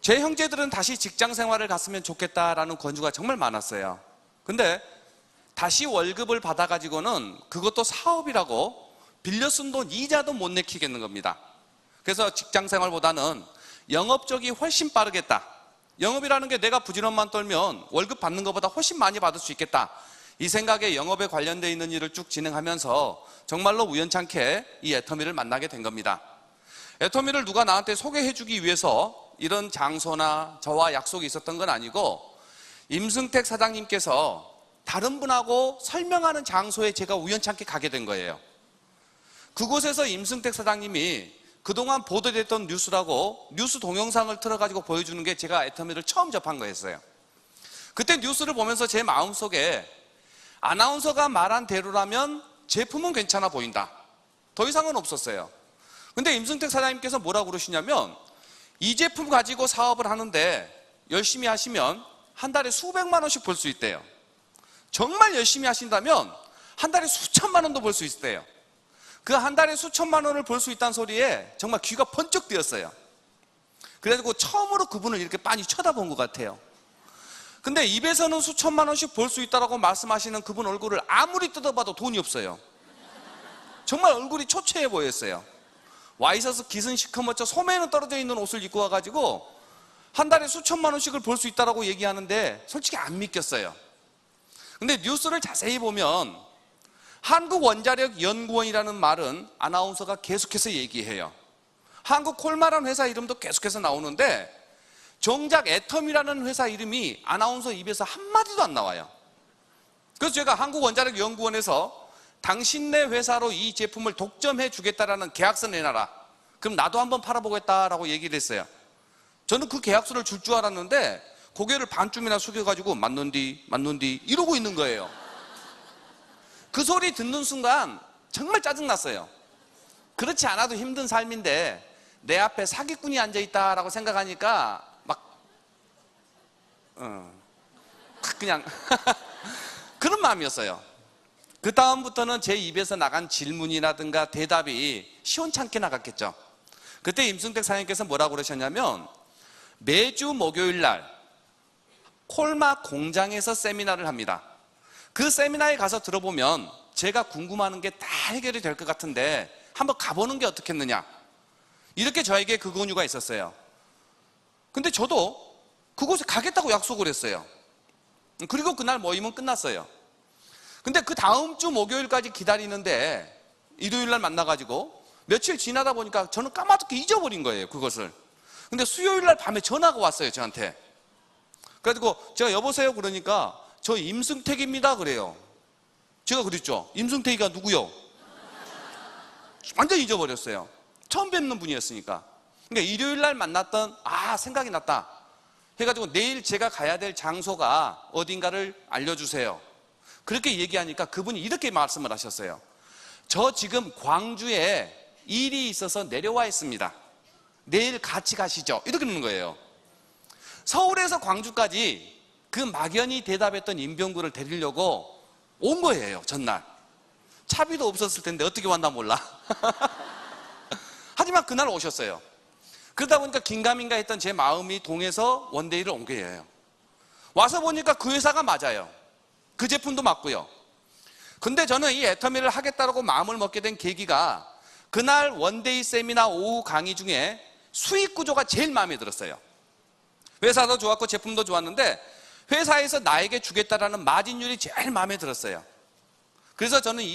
제 형제들은 다시 직장 생활을 갔으면 좋겠다라는 권유가 정말 많았어요. 근데 다시 월급을 받아가지고는 그것도 사업이라고 빌려 쓴 돈 이자도 못 내키겠는 겁니다. 그래서 직장 생활보다는 영업 쪽이 훨씬 빠르겠다. 영업이라는 게 내가 부지런만 떨면 월급 받는 것보다 훨씬 많이 받을 수 있겠다. 이 생각에 영업에 관련되어 있는 일을 쭉 진행하면서 정말로 우연찮게 이 애터미를 만나게 된 겁니다. 애터미를 누가 나한테 소개해주기 위해서 이런 장소나 저와 약속이 있었던 건 아니고 임승택 사장님께서 다른 분하고 설명하는 장소에 제가 우연찮게 가게 된 거예요. 그곳에서 임승택 사장님이 그동안 보도됐던 뉴스라고 뉴스 동영상을 틀어가지고 보여주는 게 제가 애터미를 처음 접한 거였어요. 그때 뉴스를 보면서 제 마음속에 아나운서가 말한 대로라면 제품은 괜찮아 보인다. 더 이상은 없었어요. 근데 임승택 사장님께서 뭐라고 그러시냐면 이 제품 가지고 사업을 하는데 열심히 하시면 한 달에 수백만 원씩 벌 수 있대요. 정말 열심히 하신다면 한 달에 수천만 원도 벌 수 있대요. 그 한 달에 수천만 원을 벌 수 있다는 소리에 정말 귀가 번쩍 뜨였어요. 그래가지고 처음으로 그분을 이렇게 빤히 쳐다본 것 같아요. 근데 입에서는 수천만 원씩 벌 수 있다고 말씀하시는 그분 얼굴을 아무리 뜯어봐도 돈이 없어요. 정말 얼굴이 초췌해 보였어요. 와 있어서 기승 시커멓죠. 소매는 떨어져 있는 옷을 입고 와가지고 한 달에 수천만 원씩을 벌 수 있다고 얘기하는데 솔직히 안 믿겼어요. 근데 뉴스를 자세히 보면 한국원자력연구원이라는 말은 아나운서가 계속해서 얘기해요. 한국콜마라는 회사 이름도 계속해서 나오는데 정작 애텀이라는 회사 이름이 아나운서 입에서 한마디도 안 나와요. 그래서 제가 한국원자력연구원에서 당신네 회사로 이 제품을 독점해 주겠다라는 계약서 내놔라. 그럼 나도 한번 팔아보겠다라고 얘기를 했어요. 저는 그 계약서를 줄 줄 알았는데 고개를 반쯤이나 숙여가지고 맞는디 이러고 있는 거예요. 그 소리 듣는 순간 정말 짜증났어요. 그렇지 않아도 힘든 삶인데 내 앞에 사기꾼이 앉아있다라고 생각하니까 막 그냥 그런 마음이었어요. 그 다음부터는 제 입에서 나간 질문이라든가 대답이 시원찮게 나갔겠죠. 그때 임승택 사장님께서 뭐라고 그러셨냐면 매주 목요일 날 콜마 공장에서 세미나를 합니다. 그 세미나에 가서 들어보면 제가 궁금한 게 다 해결이 될 것 같은데 한번 가보는 게 어떻겠느냐, 이렇게 저에게 그 권유가 있었어요. 근데 저도 그곳에 가겠다고 약속을 했어요. 그리고 그날 모임은 끝났어요. 근데 그 다음 주 목요일까지 기다리는데 일요일 날 만나가지고 며칠 지나다 보니까 저는 까맣게 잊어버린 거예요, 그것을. 근데 수요일 날 밤에 전화가 왔어요, 저한테. 그래가지고 제가 여보세요 그러니까 저 임승택입니다 그래요. 제가 그랬죠. 임승택이가 누구요? 완전 잊어버렸어요. 처음 뵙는 분이었으니까. 그러니까 일요일 날 만났던 생각이 났다 해가지고 내일 제가 가야 될 장소가 어딘가를 알려주세요. 그렇게 얘기하니까 그분이 이렇게 말씀을 하셨어요. 저 지금 광주에 일이 있어서 내려와 있습니다. 내일 같이 가시죠. 이렇게 그러는 거예요. 서울에서 광주까지 그 막연히 대답했던 임병구를 데리려고 온 거예요, 전날. 차비도 없었을 텐데 어떻게 왔나 몰라. 하지만 그날 오셨어요. 그러다 보니까 긴가민가 했던 제 마음이 동해서 원데이를 온 거예요. 와서 보니까 그 회사가 맞아요. 그 제품도 맞고요. 근데 저는 이 애터미를 하겠다고 마음을 먹게 된 계기가 그날 원데이 세미나 오후 강의 중에 수익 구조가 제일 마음에 들었어요. 회사도 좋았고 제품도 좋았는데 회사에서 나에게 주겠다라는 마진율이 제일 마음에 들었어요. 그래서 저는 이